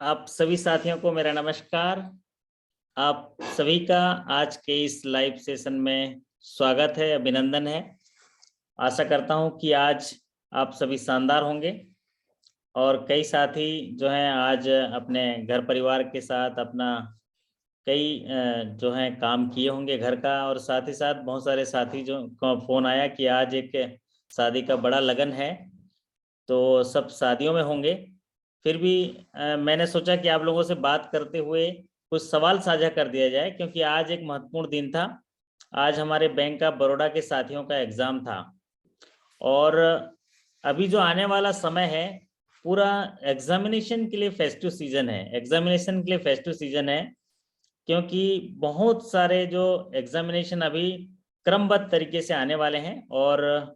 आप सभी साथियों को मेरा नमस्कार। आप सभी का आज के इस लाइव सेशन में स्वागत है, अभिनंदन है। आशा करता हूं कि आज आप सभी शानदार होंगे और कई साथी जो हैं आज अपने घर परिवार के साथ अपना कई जो हैं काम किए होंगे घर का, और साथ ही साथ बहुत सारे साथी जो को फोन आया कि आज एक शादी का बड़ा लगन है, तो सब शादियों में होंगे। फिर भी मैंने सोचा कि आप लोगों से बात करते हुए कुछ सवाल साझा कर दिया जाए, क्योंकि आज एक महत्वपूर्ण दिन था। आज हमारे बैंक ऑफ बड़ौदा के साथियों का एग्जाम था और अभी जो आने वाला समय है पूरा एग्जामिनेशन के लिए फेस्टिव सीजन है। एग्जामिनेशन के लिए फेस्टिव सीजन है क्योंकि बहुत सारे जो एग्जामिनेशन अभी क्रमबद्ध तरीके से आने वाले हैं, और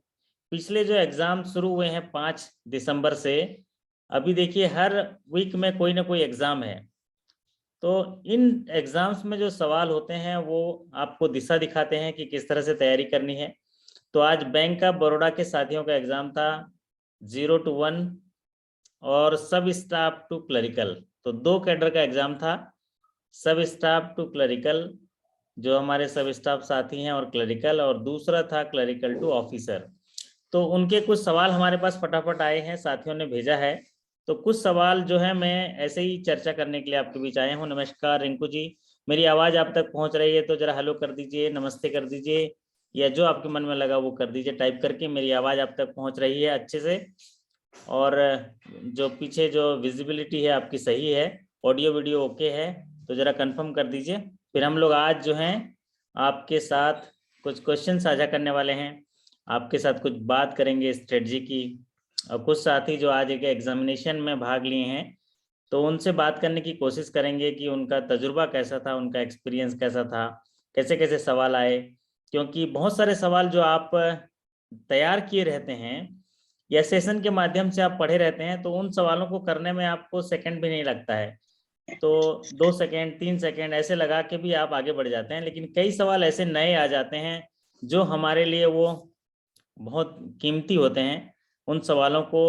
पिछले जो एग्जाम शुरू हुए हैं 5 दिसंबर से, अभी देखिए हर वीक में कोई ना कोई एग्जाम है। तो इन एग्जाम्स में जो सवाल होते हैं वो आपको दिशा दिखाते हैं कि किस तरह से तैयारी करनी है। तो आज बैंक ऑफ बड़ौदा के साथियों का एग्जाम था 0 to 1 और सब स्टाफ टू क्लरिकल। तो 2 कैडर का एग्जाम था, सब स्टाफ टू क्लरिकल, जो हमारे सब स्टाफ साथी हैं, और क्लरिकल, और दूसरा था क्लरिकल टू ऑफिसर। तो उनके कुछ सवाल हमारे पास फटाफट आए हैं, साथियों ने भेजा है। तो कुछ सवाल जो है मैं ऐसे ही चर्चा करने के लिए आपके बीच आया हूँ। नमस्कार रिंकू जी, मेरी आवाज आप तक पहुंच रही है तो जरा हेलो कर दीजिए, नमस्ते कर दीजिए, या जो आपके मन में लगा वो कर दीजिए टाइप करके। मेरी आवाज आप तक पहुंच रही है अच्छे से, और जो पीछे जो विजिबिलिटी है आपकी सही है, ऑडियो वीडियो ओके है, तो जरा कंफर्म कर दीजिए। फिर हम लोग आज जो हैं आपके साथ कुछ क्वेश्चन साझा करने वाले हैं, आपके साथ कुछ बात करेंगे स्ट्रेटजी की। और कुछ साथी जो आज एक एग्जामिनेशन में भाग लिए हैं तो उनसे बात करने की कोशिश करेंगे कि उनका तजुर्बा कैसा था, उनका एक्सपीरियंस कैसा था, कैसे कैसे सवाल आए। क्योंकि बहुत सारे सवाल जो आप तैयार किए रहते हैं या सेशन के माध्यम से आप पढ़े रहते हैं, तो उन सवालों को करने में आपको सेकंड भी नहीं लगता है। तो 2 सेकंड 3 सेकंड ऐसे लगा के भी आप आगे बढ़ जाते हैं, लेकिन कई सवाल ऐसे नए आ जाते हैं जो हमारे लिए वो बहुत कीमती होते हैं। उन सवालों को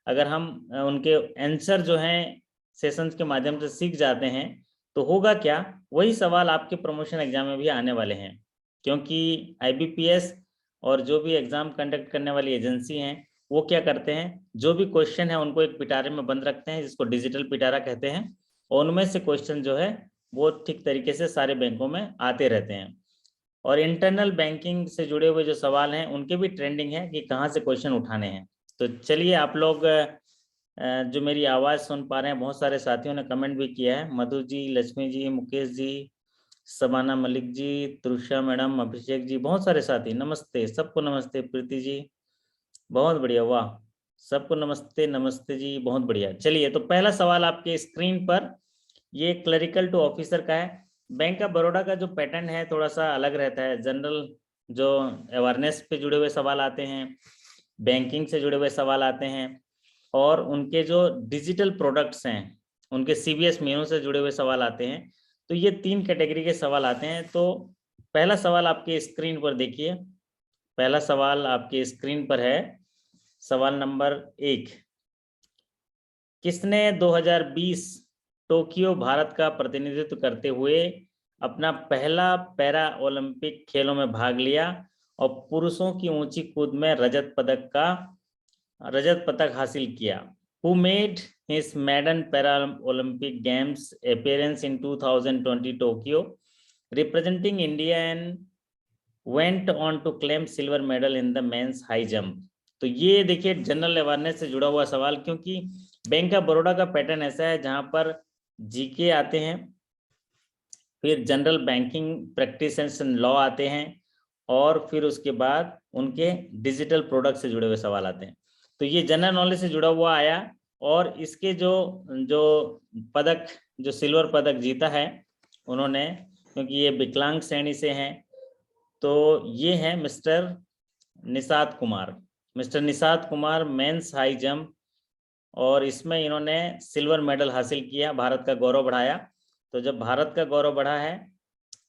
अगर हम उनके आंसर जो हैं सेशंस के माध्यम से सीख जाते हैं तो होगा क्या, वही सवाल आपके प्रमोशन एग्जाम में भी आने वाले हैं। क्योंकि आईबीपीएस और जो भी एग्जाम कंडक्ट करने वाली एजेंसी हैं वो क्या करते हैं, जो भी क्वेश्चन है उनको एक पिटारे में बंद रखते हैं, जिसको डिजिटल पिटारा कहते हैं, और उनमें से क्वेश्चन जो है वो ठीक तरीके से सारे बैंकों में आते रहते हैं। और इंटरनल बैंकिंग से जुड़े हुए जो सवाल हैं उनके भी ट्रेंडिंग है कि कहाँ से क्वेश्चन उठाने हैं। तो चलिए, आप लोग जो मेरी आवाज़ सुन पा रहे हैं, बहुत सारे साथियों ने कमेंट भी किया है, मधु जी, लक्ष्मी जी, मुकेश जी, सबाना मलिक जी, तृषा मैडम, अभिषेक जी, बहुत सारे साथी, नमस्ते सबको, नमस्ते प्रीति जी, बहुत बढ़िया, वाह, सबको नमस्ते, नमस्ते जी, बहुत बढ़िया। चलिए, तो पहला सवाल आपके स्क्रीन पर ये क्लरिकल टू ऑफिसर का है। बैंक ऑफ बड़ौदा का जो पैटर्न है थोड़ा सा अलग रहता है। जनरल जो अवेयरनेस पे जुड़े हुए सवाल आते हैं, बैंकिंग से जुड़े हुए सवाल आते हैं, और उनके जो डिजिटल प्रोडक्ट्स हैं उनके सीबीएस मेनू से जुड़े हुए सवाल आते हैं। तो ये 3 कैटेगरी के सवाल आते हैं। तो पहला सवाल आपके स्क्रीन पर देखिए, पहला सवाल आपके स्क्रीन पर है, सवाल नंबर 1। किसने 2020 टोक्यो भारत का प्रतिनिधित्व करते हुए अपना पहला पैरा ओलंपिक खेलों में भाग लिया और पुरुषों की ऊंची कूद में रजत पदक हासिल किया? Who made his maiden Paralympic Games appearance in 2020 Tokyo, representing India, and went on to claim silver medal in the men's high jump? तो ये देखिए जनरल अवेयरनेस से जुड़ा हुआ सवाल, क्योंकि बैंक ऑफ बड़ौदा का पैटर्न ऐसा है जहां पर जीके आते हैं, फिर general banking practice and law आते हैं, और फिर उसके बाद उनके डिजिटल प्रोडक्ट से जुड़े हुए सवाल आते हैं। तो ये जनरल नॉलेज से जुड़ा हुआ आया, और इसके जो जो पदक, जो सिल्वर पदक जीता है उन्होंने, क्योंकि ये विकलांग श्रेणी से हैं, तो ये है mister Nishad Kumar. Mister Nishad Kumar mains high jump, और इसमें इन्होंने सिल्वर मेडल हासिल किया, भारत का गौरव बढ़ाया। तो जब भारत का गौरव बढ़ा है,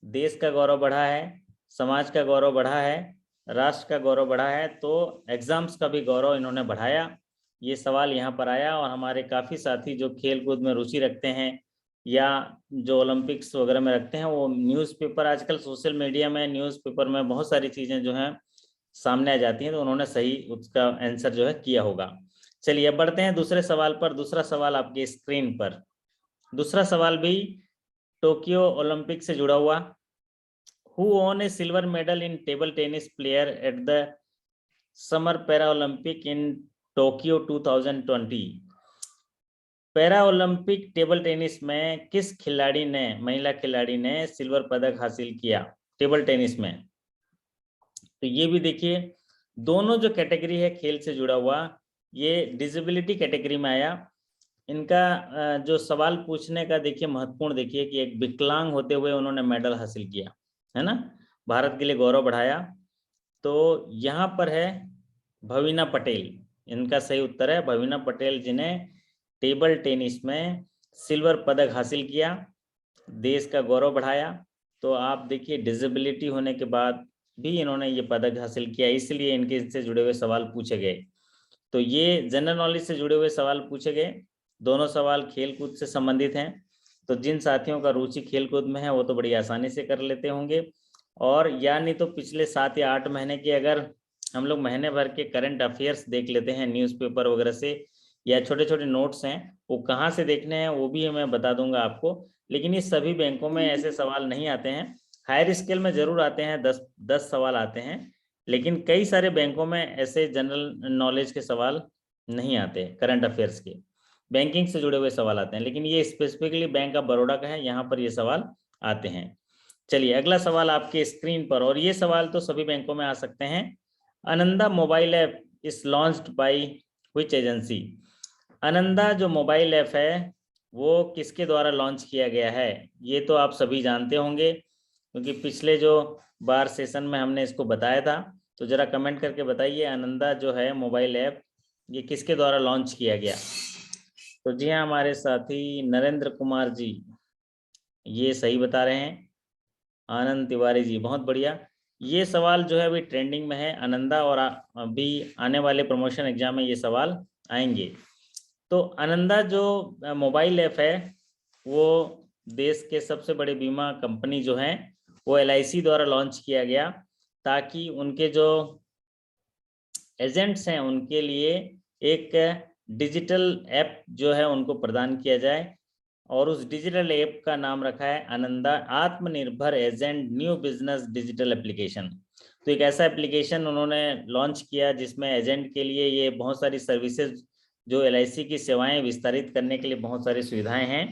देश का गौरव बढ़ा है, समाज का गौरव बढ़ा है, राष्ट्र का गौरव बढ़ा है, तो एग्जाम्स का भी गौरव इन्होंने बढ़ाया। ये सवाल यहाँ पर आया और हमारे काफ़ी साथी जो खेल कूद में रुचि रखते हैं या जो ओलंपिक्स वगैरह में रखते हैं, वो न्यूज़पेपर, आजकल सोशल मीडिया में न्यूज़पेपर में बहुत सारी चीज़ें जो हैं सामने आ जाती हैं, तो उन्होंने सही उसका आंसर जो है किया होगा। चलिए अब बढ़ते हैं दूसरे सवाल पर। दूसरा सवाल आपके स्क्रीन पर, दूसरा सवाल भी टोक्यो ओलंपिक से जुड़ा हुआ। Who won a silver medal in table tennis player at the Summer Paralympic in Tokyo 2020? Para Olympic table tennis में किस खिलाड़ी ने, महिला खिलाड़ी ने सिल्वर पदक हासिल किया टेबल टेनिस में? तो ये भी देखिए, दोनों जो कैटेगरी है खेल से जुड़ा हुआ, ये डिसेबिलिटी कैटेगरी में आया। इनका जो सवाल पूछने का देखिए महत्वपूर्ण देखिए कि एक विकलांग होते हुए उन्होंने मेडल हासिल किया, है ना, भारत के लिए गौरव बढ़ाया। तो यहाँ पर है भवीना पटेल, इनका सही उत्तर है भवीना पटेल, जिन्हें टेबल टेनिस में सिल्वर पदक हासिल किया, देश का गौरव बढ़ाया। तो आप देखिए डिसेबिलिटी होने के बाद भी इन्होंने ये पदक हासिल किया, इसलिए इनके इससे जुड़े हुए सवाल पूछे गए। तो ये जनरल नॉलेज से जुड़े हुए सवाल पूछे गए, दोनों सवाल खेल कूद से संबंधित हैं। तो जिन साथियों का रुचि खेल कूद में है वो तो बड़ी आसानी से कर लेते होंगे, और या नहीं तो पिछले 7 या 8 महीने के अगर हम लोग महीने भर के करंट अफेयर्स देख लेते हैं न्यूज़पेपर वगैरह से, या छोटे छोटे नोट्स हैं वो कहाँ से देखने हैं वो भी मैं बता दूंगा आपको। लेकिन ये सभी बैंकों में ऐसे सवाल नहीं आते हैं, हायर स्केल में जरूर आते हैं, 10 सवाल आते हैं, लेकिन कई सारे बैंकों में ऐसे जनरल नॉलेज के सवाल नहीं आते, करंट अफेयर्स के, बैंकिंग से जुड़े हुए सवाल आते हैं, लेकिन ये स्पेसिफिकली बैंक ऑफ बड़ौदा का है, यहाँ पर ये सवाल आते हैं। चलिए अगला सवाल आपके स्क्रीन पर, और ये सवाल तो सभी बैंकों में आ सकते हैं। Ananda mobile app is launched by which agency? Ananda जो मोबाइल ऐप है वो किसके द्वारा लॉन्च किया गया है? ये तो आप सभी जानते होंगे क्योंकि पिछले जो बार सेशन में हमने इसको बताया था। तो जरा कमेंट करके बताइए, आनंदा जो है मोबाइल ऐप, ये किसके द्वारा लॉन्च किया गया? तो जी हाँ, हमारे साथी नरेंद्र कुमार जी ये सही बता रहे हैं, आनंद तिवारी जी बहुत बढ़िया। ये सवाल जो है अभी ट्रेंडिंग में है आनंदा, और अभी आने वाले प्रमोशन एग्जाम में ये सवाल आएंगे। तो आनंदा जो मोबाइल ऐप है वो देश के सबसे बड़े बीमा कंपनी जो है वो LIC द्वारा लॉन्च किया गया, ताकि उनके जो एजेंट्स हैं उनके लिए एक डिजिटल ऐप जो है उनको प्रदान किया जाए, और उस डिजिटल ऐप का नाम रखा है आनंदा आत्मनिर्भर agent new business digital application. तो एक ऐसा एप्लीकेशन उन्होंने लॉन्च किया जिसमें एजेंट के लिए ये बहुत सारी सर्विसेज, जो LIC की सेवाएं विस्तारित करने के लिए बहुत सारी सुविधाएं हैं।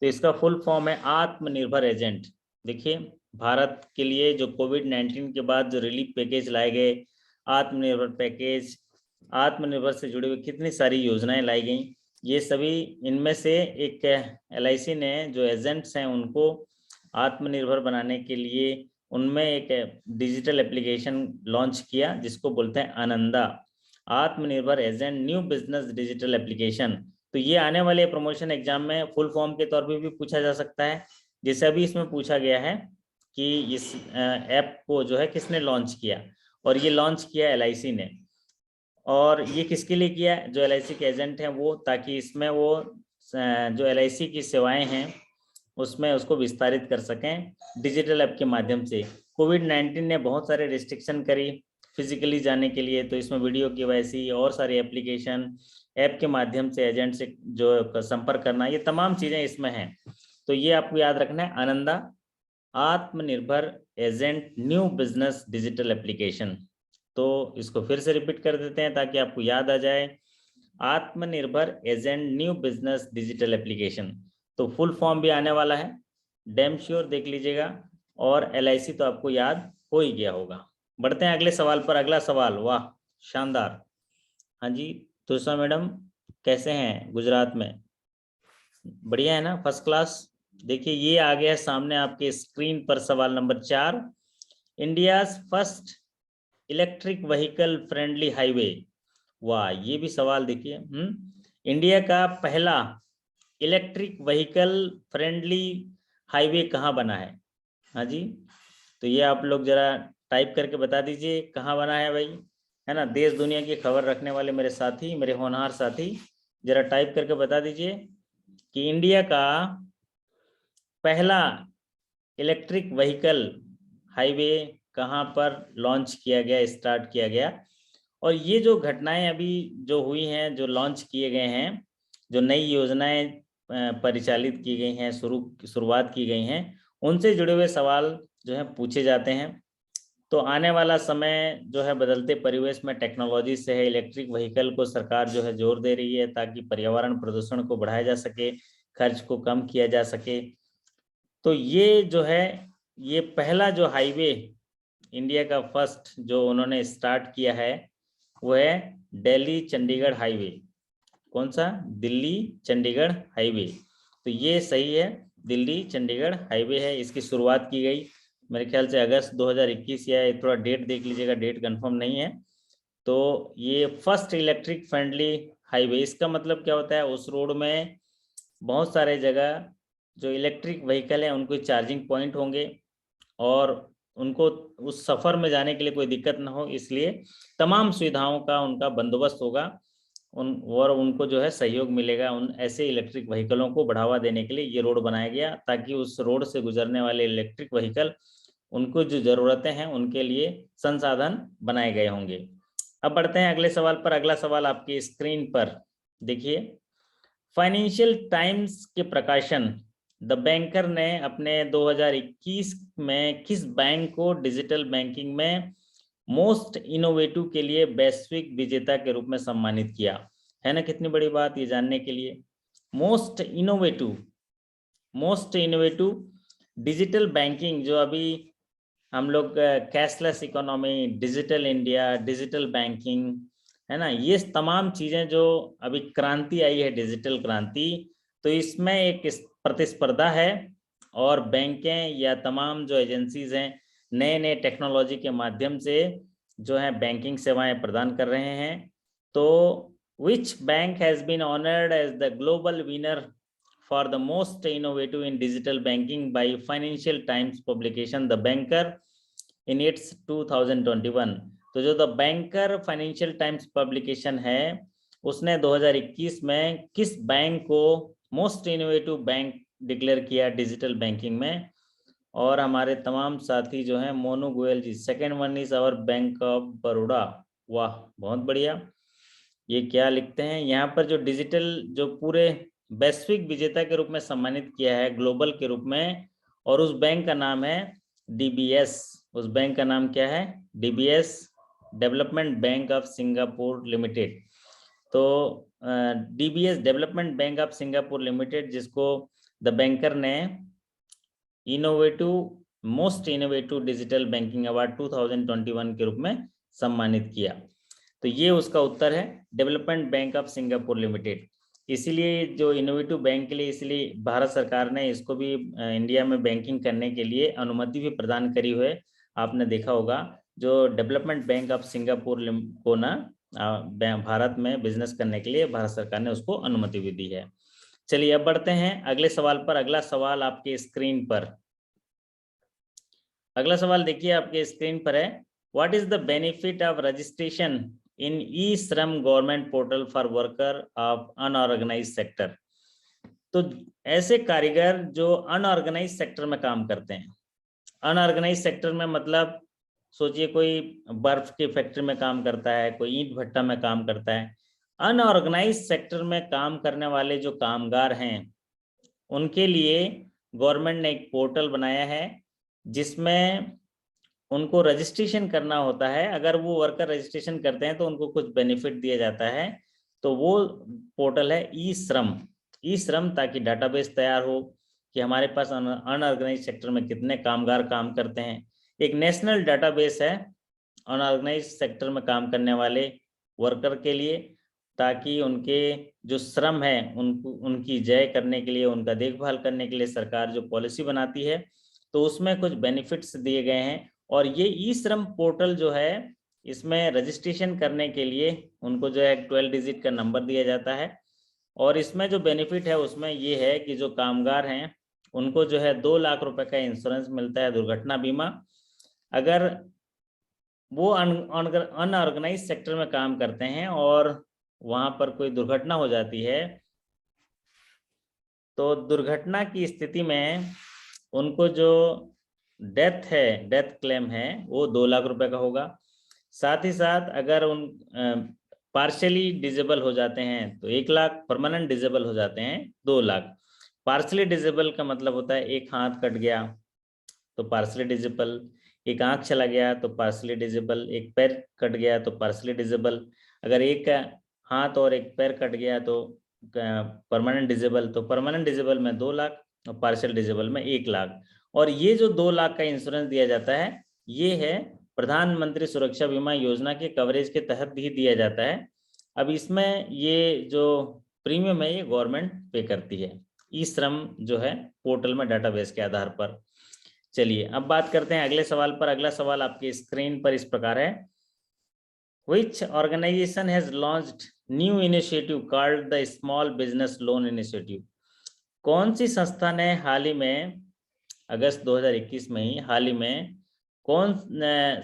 तो इसका फुल फॉर्म है आत्मनिर्भर एजेंट। देखिए भारत के लिए जो कोविड-19 के बाद जो रिलीफ पैकेज लाए गए, आत्मनिर्भर पैकेज, आत्मनिर्भर से जुड़ी हुई कितनी सारी योजनाएं लाई गई, ये सभी इनमें से एक LIC ने जो एजेंट्स हैं उनको आत्मनिर्भर बनाने के लिए उनमें एक डिजिटल एप्लीकेशन लॉन्च किया जिसको बोलते हैं आनंदा आत्मनिर्भर agent new business digital application. तो ये आने वाले प्रमोशन एग्जाम में फुल फॉर्म के तौर पे भी पूछा जा सकता है, जैसे अभी इसमें पूछा गया है कि इस ऐप को जो है किसने लॉन्च किया, और ये लॉन्च किया LIC ने। और ये किसके लिए किया? जो LIC के एजेंट हैं वो, ताकि इसमें वो जो LIC की सेवाएं हैं उसमें उसको विस्तारित कर सकें डिजिटल ऐप के माध्यम से। कोविड-19 ने बहुत सारे रिस्ट्रिक्शन करी फिजिकली जाने के लिए, तो इसमें वीडियो KYC और सारी एप्लीकेशन ऐप के माध्यम से एजेंट से जो संपर्क करना, ये तमाम चीज़ें इसमें हैं। तो ये आपको याद रखना है, आनंदा आत्मनिर्भर agent new business digital application. तो इसको फिर से रिपीट कर देते हैं ताकि आपको याद आ जाए, आत्मनिर्भर agent new business digital application. तो फुल फॉर्म भी आने वाला है, डैम श्योर देख लीजिएगा, और LIC तो आपको याद हो ही गया होगा। बढ़ते हैं अगले सवाल पर। अगला सवाल, वाह शानदार। हाँ जी तुषा मैडम कैसे हैं गुजरात में? बढ़िया है ना, फर्स्ट क्लास। देखिए ये आ गया सामने आपके स्क्रीन पर सवाल number 4, India's first electric vehicle friendly highway. वाह ये भी सवाल देखिए, इंडिया का पहला इलेक्ट्रिक व्हीकल फ्रेंडली हाईवे कहाँ बना है? हाँ जी, तो ये आप लोग जरा टाइप करके बता दीजिए कहाँ बना है भाई। है ना, देश दुनिया की खबर रखने वाले मेरे साथी, मेरे होनहार साथी, जरा टाइप करके बता दीजिए कि इंडिया का पहला इलेक्ट्रिक व्हीकल हाईवे कहाँ पर लॉन्च किया गया, स्टार्ट किया गया। और ये जो घटनाएं अभी जो हुई हैं, जो लॉन्च किए गए हैं, जो नई योजनाएं परिचालित की गई हैं, शुरुआत की गई हैं, उनसे जुड़े हुए सवाल जो है पूछे जाते हैं। तो आने वाला समय जो है बदलते परिवेश में टेक्नोलॉजी से है, इलेक्ट्रिक व्हीकल को सरकार जो है जोर दे रही है ताकि पर्यावरण प्रदूषण को बढ़ाया जा सके, खर्च को कम किया जा सके। तो ये जो है, ये पहला जो हाईवे इंडिया का फर्स्ट जो उन्होंने स्टार्ट किया है वो है दिल्ली चंडीगढ़ हाईवे। कौन सा? दिल्ली चंडीगढ़ हाईवे। तो ये सही है, दिल्ली चंडीगढ़ हाईवे है। इसकी शुरुआत की गई मेरे ख्याल से अगस्त 2021 या थोड़ा डेट देख लीजिएगा, डेट कंफर्म नहीं है। तो ये फर्स्ट इलेक्ट्रिक फ्रेंडली हाईवे, इसका मतलब क्या होता है, उस रोड में बहुत सारे जगह जो इलेक्ट्रिक व्हीकल है उनको चार्जिंग पॉइंट होंगे और उनको उस सफ़र में जाने के लिए कोई दिक्कत ना हो, इसलिए तमाम सुविधाओं का उनका बंदोबस्त होगा और उनको जो है सहयोग मिलेगा। उन ऐसे इलेक्ट्रिक व्हीकलों को बढ़ावा देने के लिए ये रोड बनाया गया ताकि उस रोड से गुजरने वाले इलेक्ट्रिक व्हीकल, उनको जो ज़रूरतें हैं उनके लिए संसाधन बनाए गए होंगे। अब बढ़ते हैं अगले सवाल पर। अगला सवाल आपकी स्क्रीन पर देखिए। फाइनेंशियल टाइम्स के प्रकाशन द बैंकर ने अपने 2021 में किस बैंक को डिजिटल बैंकिंग में मोस्ट इनोवेटिव के लिए वैश्विक विजेता के रूप में सम्मानित किया? है ना, कितनी बड़ी बात ये जानने के लिए। मोस्ट इनोवेटिव डिजिटल बैंकिंग, जो अभी हम लोग cashless economy, digital India, digital banking, है ना, ये तमाम चीजें जो अभी क्रांति आई है, डिजिटल क्रांति, तो इसमें एक प्रतिस्पर्धा है और बैंकें या तमाम जो एजेंसीज हैं नए नए टेक्नोलॉजी के माध्यम से जो है बैंकिंग सेवाएं प्रदान कर रहे हैं। तो which bank has been honoured as the global winner for the most innovative in digital banking by Financial Times publication the Banker in its 2021। तो जो the Banker Financial Times publication है उसने 2021 में किस बैंक को मोस्ट इनोवेटिव बैंक डिक्लेयर किया digital banking में? और हमारे तमाम साथी जो हैं, Monu Goyal ji, second one is our Bank of Baroda. वाह, बहुत बढ़िया। ये क्या लिखते हैं यहाँ पर, जो डिजिटल जो पूरे वैश्विक विजेता के रूप में सम्मानित किया है, ग्लोबल के रूप में, और उस बैंक का नाम है डीबीएस। उस बैंक का नाम क्या है? DBS, Development Bank of Singapore Limited. तो DBS Development Bank of Singapore Limited, जिसको द बैंकर ने most innovative digital banking award 2021 के रूप में सम्मानित किया। तो ये उसका उत्तर है, development Bank of Singapore limited. इसीलिए जो इनोवेटिव बैंक के लिए, इसलिए भारत सरकार ने इसको भी इंडिया में बैंकिंग करने के लिए अनुमति भी प्रदान करी हुई। आपने देखा होगा, जो डेवलपमेंट बैंक ऑफ सिंगापुर को ना भारत में बिजनेस करने के लिए भारत सरकार ने उसको अनुमति भी दी है। चलिए अब बढ़ते हैं अगले सवाल पर। अगला सवाल आपके स्क्रीन पर, अगला सवाल देखिए आपके स्क्रीन पर है, what is the benefit of registration in e Shram government portal for worker of unorganised sector? तो ऐसे कारीगर जो अनऑर्गेनाइज्ड सेक्टर में काम करते हैं, अनऑर्गेनाइज्ड सेक्टर में मतलब सोचिए कोई बर्फ की फैक्ट्री में काम करता है, कोई ईंट भट्टा में काम करता है। अनऑर्गेनाइज्ड सेक्टर में काम करने वाले जो कामगार हैं उनके लिए गवर्नमेंट ने एक पोर्टल बनाया है जिसमें उनको रजिस्ट्रेशन करना होता है। अगर वो वर्कर रजिस्ट्रेशन करते हैं तो उनको कुछ बेनिफिट दिया जाता है। तो वो पोर्टल है ई श्रम। ई श्रम, ताकि डाटाबेस तैयार हो कि हमारे पास अनऑर्गेनाइज्ड सेक्टर में कितने कामगार काम करते हैं। एक नेशनल डाटाबेस है अनऑर्गेनाइज्ड सेक्टर में काम करने वाले वर्कर के लिए, ताकि उनके जो श्रम है उनकी जय करने के लिए, उनका देखभाल करने के लिए सरकार जो पॉलिसी बनाती है तो उसमें कुछ बेनिफिट्स दिए गए हैं। और ये ई श्रम पोर्टल जो है, इसमें रजिस्ट्रेशन करने के लिए उनको जो है 12 डिजिट का नंबर दिया जाता है। और इसमें जो बेनिफिट है उसमें ये है कि जो कामगार हैं उनको जो है 2 लाख रुपए का इंश्योरेंस मिलता है, दुर्घटना बीमा। अगर वो अनऑर्गेनाइज सेक्टर में काम करते हैं और वहां पर कोई दुर्घटना हो जाती है तो दुर्घटना की स्थिति में उनको जो डेथ क्लेम है वो 2 लाख रुपए का होगा। साथ ही साथ अगर उन पार्शियली डिजेबल हो जाते हैं तो 1 लाख, परमानेंट डिजेबल हो जाते हैं 2 लाख। पार्शियली डिजेबल का मतलब होता है एक हाथ कट गया तो पार्शियली डिजेबल, एक आंख चला गया तो पार्शियली डिजेबल, एक पैर कट गया तो पार्शियली डिजेबल। अगर एक हाथ और एक पैर कट गया तो परमानेंट डिजेबल, तो परमानेंट डिजेबल में 2 लाख और पार्शियल डिजेबल में 1 लाख। और ये जो 2 लाख का इंश्योरेंस दिया जाता है ये है प्रधानमंत्री सुरक्षा बीमा योजना के कवरेज के तहत भी दिया जाता है। अब इसमें ये जो प्रीमियम है ये गवर्नमेंट पे करती है ई श्रम जो है पोर्टल में डाटाबेस के आधार पर। चलिए अब बात करते हैं अगले सवाल पर। अगला सवाल आपकी स्क्रीन पर इस प्रकार है, Which organization has launched new initiative called the Small Business Loan Initiative? कौन सी संस्था ने हाल ही में अगस्त 2021 में ही हाल ही में कौन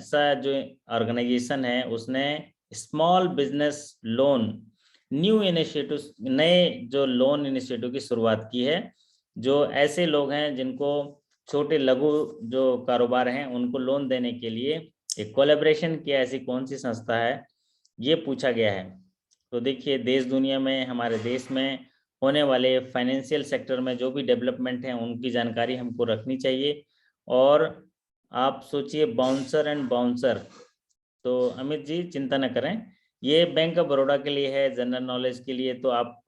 सा जो ऑर्गेनाइजेशन है उसने small business loan new initiative, नए जो लोन इनिशिएटिव की शुरुआत की है, जो ऐसे लोग हैं जिनको छोटे लघु जो कारोबार हैं उनको लोन देने के लिए एक कोलैबोरेशन किया, ऐसी कौन सी संस्था है ये पूछा गया है। तो देखिए देश दुनिया में हमारे देश में होने वाले फाइनेंशियल सेक्टर में जो भी डेवलपमेंट है उनकी जानकारी हमको रखनी चाहिए। और आप सोचिए बाउंसर एंड बाउंसर, तो अमित जी चिंता न करें, ये बैंक ऑफ बड़ौदा के लिए है, जनरल नॉलेज के लिए, तो आप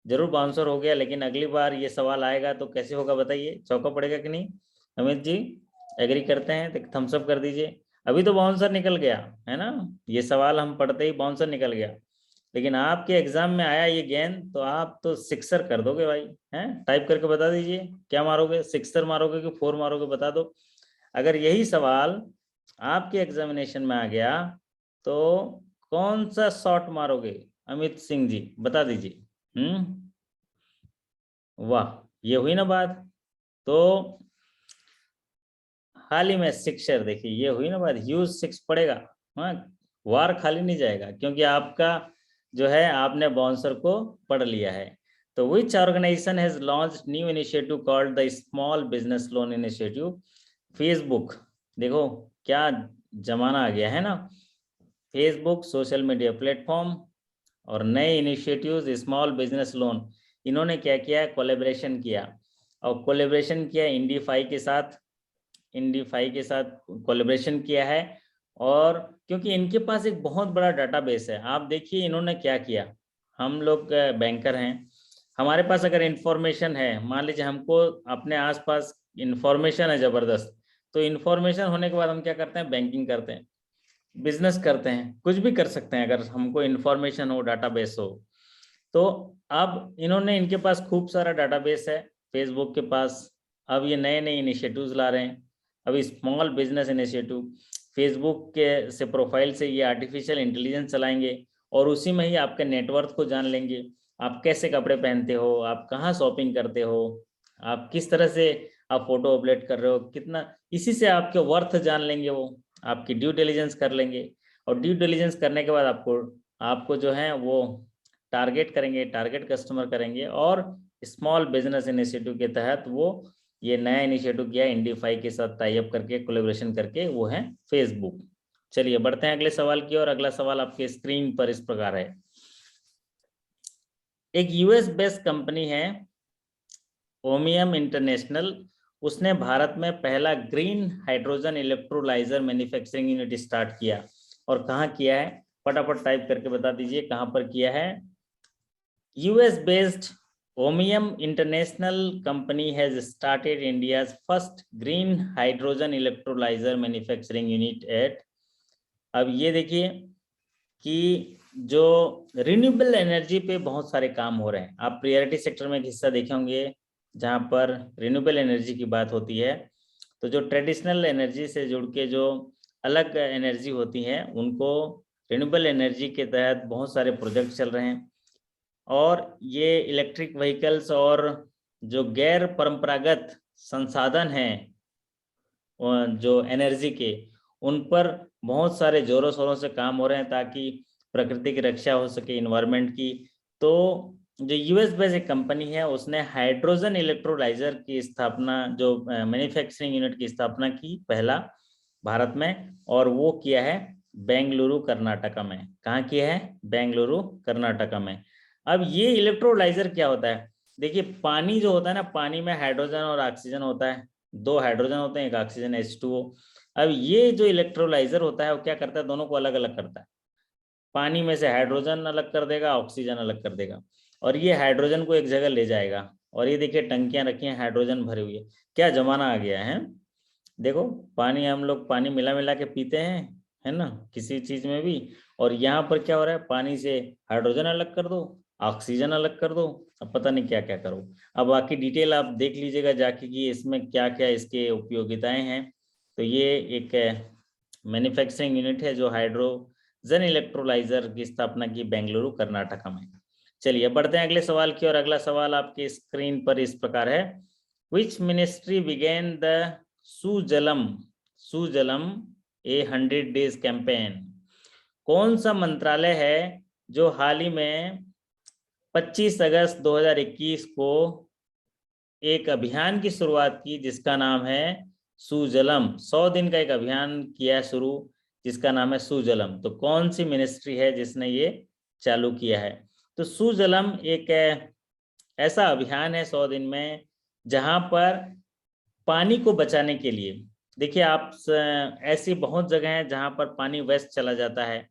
जरूर बाउंसर हो गया, लेकिन अगली बार ये सवाल आएगा तो कैसे होगा बताइए, चौका पड़ेगा कि नहीं? अमित जी एग्री करते हैं तो थम्स अप कर दीजिए। अभी तो बाउंसर निकल गया है ना, ये सवाल हम पढ़ते ही बाउंसर निकल गया, लेकिन आपके एग्जाम में आया ये गेंद तो आप तो सिक्सर कर दोगे भाई, हैं? टाइप करके बता दीजिए क्या मारोगे, सिक्सर मारोगे कि 4 मारोगे, बता दो। अगर यही सवाल आपके एग्जामिनेशन में आ गया तो कौन सा शॉट मारोगे अमित सिंह जी, बता दीजिए। वाह, ये हुई ना बात। तो हाल ही में सिक्सर, देखिए ये हुई ना बात, ह्यूज 6 पड़ेगा। हाँ, वार खाली नहीं जाएगा क्योंकि आपका जो है आपने बाउंसर को पढ़ लिया है। तो which organisation has launched new initiative called the small business loan initiative? Facebook, देखो क्या जमाना आ गया है ना, फेसबुक सोशल मीडिया प्लेटफॉर्म और नए इनिशिएटिव्स स्मॉल बिजनेस लोन, इन्होंने क्या किया, कोलैबोरेशन किया, और कोलैबोरेशन किया इंडीफाई के साथ, इंडीफाई के साथ कोलैबोरेशन किया है। और क्योंकि इनके पास एक बहुत बड़ा डाटाबेस है, आप देखिए इन्होंने क्या किया, हम लोग बैंकर हैं, हमारे पास अगर इंफॉर्मेशन है, मान लीजिए हमको अपने आसपास इंफॉर्मेशन है ज़बरदस्त, तो इंफॉर्मेशन होने के बाद हम क्या करते हैं, बैंकिंग करते हैं, बिजनेस करते हैं, कुछ भी कर सकते हैं अगर हमको इंफॉर्मेशन हो, डाटाबेस हो। तो अब इन्होंने, इनके पास खूब सारा डाटाबेस है फेसबुक के पास, अब ये नए नए इनिशिएटिव्स ला रहे हैं। अभी स्मॉल बिजनेस इनिशिएटिव फेसबुक के से प्रोफाइल से ये आर्टिफिशियल इंटेलिजेंस चलाएंगे और उसी में ही आपके नेटवर्थ को जान लेंगे, आप कैसे कपड़े पहनते हो, आप कहाँ शॉपिंग करते हो, आप किस तरह से आप फोटो अपलोड कर रहे हो, कितना, इसी से आपके वर्थ जान लेंगे, वो आपकी ड्यू डिलिजेंस कर लेंगे। और ड्यू डिलिजेंस करने के बाद आपको आपको जो है वो टारगेट करेंगे, टारगेट कस्टमर करेंगे, और स्मॉल बिजनेस इनिशिएटिव के तहत वो ये नया इनिशिएटिव किया इंडीफाई के साथ टाई अप करके, कोलैबोरेशन करके, वो है फेसबुक। चलिए बढ़ते हैं अगले सवाल की ओर। अगला सवाल आपके स्क्रीन पर इस प्रकार है, एक यूएस बेस्ड कंपनी है ओमियम इंटरनेशनल, उसने भारत में पहला green hydrogen electrolyser manufacturing unit start किया, और कहाँ किया है, फटाफट टाइप करके बता दीजिए कहाँ पर किया है। US based Ohmium international company has started India's first green hydrogen electrolyser manufacturing unit at, अब ये देखिए कि जो रिन्यूएबल एनर्जी पे बहुत सारे काम हो रहे हैं, आप प्रायोरिटी सेक्टर में एक हिस्सा देखे होंगे जहाँ पर रिन्यूएबल एनर्जी की बात होती है, तो जो ट्रेडिशनल एनर्जी से जुड़ के जो अलग एनर्जी होती हैं उनको रिन्यूएबल एनर्जी के तहत बहुत सारे प्रोजेक्ट चल रहे हैं। और ये इलेक्ट्रिक व्हीकल्स और जो गैर परंपरागत संसाधन हैं जो एनर्जी के, उन पर बहुत सारे जोरों शोरों से काम हो रहे हैं ताकि प्रकृति की रक्षा हो सके, इन्वायरमेंट की। तो जो यूएस बेस्ड एक कंपनी है उसने हाइड्रोजन इलेक्ट्रोलाइजर की स्थापना, जो मैन्युफैक्चरिंग यूनिट की स्थापना की पहला भारत में, और वो किया है बेंगलुरु कर्नाटका में। कहाँ किया है? बेंगलुरु कर्नाटका में। अब ये इलेक्ट्रोलाइजर क्या होता है? देखिए पानी जो होता है ना, पानी में हाइड्रोजन और ऑक्सीजन होता है, 2 हाइड्रोजन होते हैं, एक ऑक्सीजन H2O। अब ये जो इलेक्ट्रोलाइजर होता है वो क्या करता है? दोनों को अलग अलग करता है। पानी में से हाइड्रोजन अलग कर देगा, ऑक्सीजन अलग कर देगा, और ये हाइड्रोजन को एक जगह ले जाएगा। और ये देखिए टंकियां रखी हैं, हाइड्रोजन भरी हुई है। क्या जमाना आ गया है! देखो पानी हम लोग पानी मिला मिला के पीते हैं, है ना, किसी चीज में भी। और यहाँ पर क्या हो रहा है? पानी से हाइड्रोजन अलग कर दो, ऑक्सीजन अलग कर दो, अब पता नहीं क्या क्या करो। अब बाकी डिटेल आप देख लीजिएगा जाके कि इसमें क्या क्या इसके उपयोगिताएं हैं। तो ये एक मैन्युफैक्चरिंग यूनिट है जो हाइड्रोजन इलेक्ट्रोलाइजर की स्थापना की बेंगलुरु कर्नाटका में। चलिए बढ़ते हैं अगले सवाल की, और अगला सवाल आपके स्क्रीन पर इस प्रकार है। Which ministry began the Sujalam A 100 days campaign? कौन सा मंत्रालय है जो हाल ही में 25 अगस्त 2021 को एक अभियान की शुरुआत की जिसका नाम है सुजलम? 100 दिन का एक अभियान किया शुरू जिसका नाम है सुजलम। तो कौन सी मिनिस्ट्री है जिसने ये चालू किया है? तो सुजलम एक ऐसा अभियान है 100 दिन में जहां पर पानी को बचाने के लिए, देखिए आप ऐसी बहुत जगह हैं जहां पर पानी वेस्ट चला जाता है।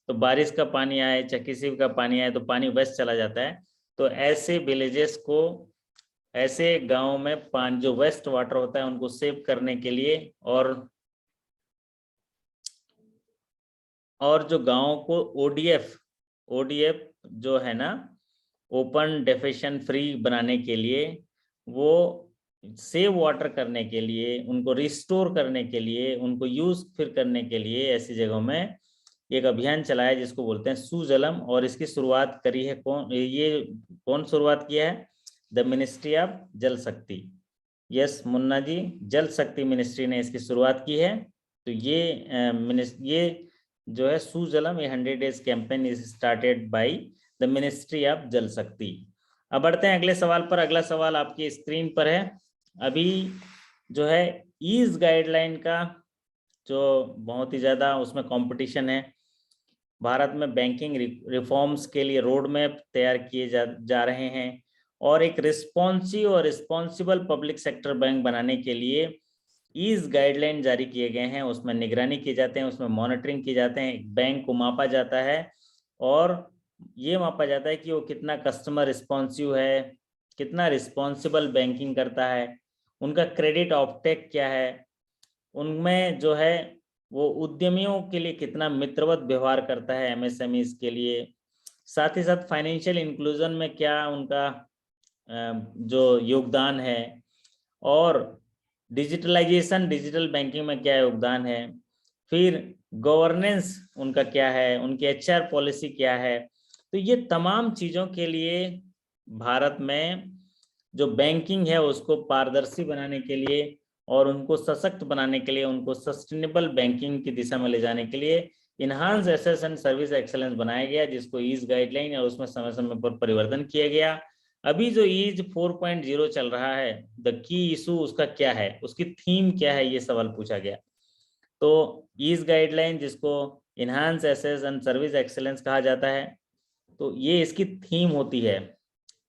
तो बारिश का पानी आए चाहे किसी का पानी आए तो पानी वेस्ट चला जाता है। तो ऐसे विलेजेस को, ऐसे गांव में पानी जो वेस्ट वाटर होता है उनको सेव करने के लिए, और जो गांव को ओडीएफ जो है ना, ओपन डेफिशन फ्री बनाने के लिए, वो सेव वाटर करने के लिए, उनको रिस्टोर करने के लिए, उनको यूज फिर करने के लिए ऐसी जगहों में एक अभियान चलाया जिसको बोलते हैं सुजलम। और इसकी शुरुआत करी है कौन शुरुआत किया है? द मिनिस्ट्री ऑफ जल शक्ति। यस मुन्ना जी, जल शक्ति मिनिस्ट्री ने इसकी शुरुआत की है। तो ये जो है सुजलम, ये 100 days campaign is started by the ministry of जल शक्ति। अब बढ़ते हैं अगले सवाल पर। अगला सवाल आपकी स्क्रीन पर है। अभी जो है ईज गाइडलाइन का जो बहुत ही ज्यादा उसमें कंपटीशन है। भारत में बैंकिंग रिफॉर्म्स के लिए रोड मैप तैयार किए जा रहे हैं, और एक रिस्पॉन्सिव और रिस्पॉन्सिबल पब्लिक सेक्टर बैंक बनाने के लिए ईज गाइडलाइन जारी किए गए हैं। उसमें निगरानी की जाते हैं, उसमें मॉनिटरिंग की जाते हैं, बैंक को मापा जाता है, और ये मापा जाता है कि वो कितना कस्टमर रिस्पॉन्सिव है, कितना रिस्पॉन्सिबल बैंकिंग करता है, उनका क्रेडिट ऑफटेक क्या है, उनमें जो है वो उद्यमियों के लिए कितना मित्रवत व्यवहार करता है, एमएसएमईज के लिए, साथ ही साथ फाइनेंशियल इंक्लूजन में क्या उनका जो योगदान है, और डिजिटलाइजेशन, डिजिटल बैंकिंग में क्या योगदान है, फिर गवर्नेंस उनका क्या है, उनकी एचआर पॉलिसी क्या है। तो ये तमाम चीजों के लिए भारत में जो बैंकिंग है उसको पारदर्शी बनाने के लिए और उनको सशक्त बनाने के लिए, उनको सस्टेनेबल बैंकिंग की दिशा में ले जाने के लिए enhance access and service excellence बनाया गया, जिसको ईज गाइडलाइन, और उसमें समय समय पर परिवर्तन किया गया। अभी जो ईज 4.0 चल रहा है, द की इशू उसका क्या है, उसकी थीम क्या है, ये सवाल पूछा गया। तो ईज गाइडलाइन जिसको enhance access and service excellence कहा जाता है, तो ये इसकी थीम होती है।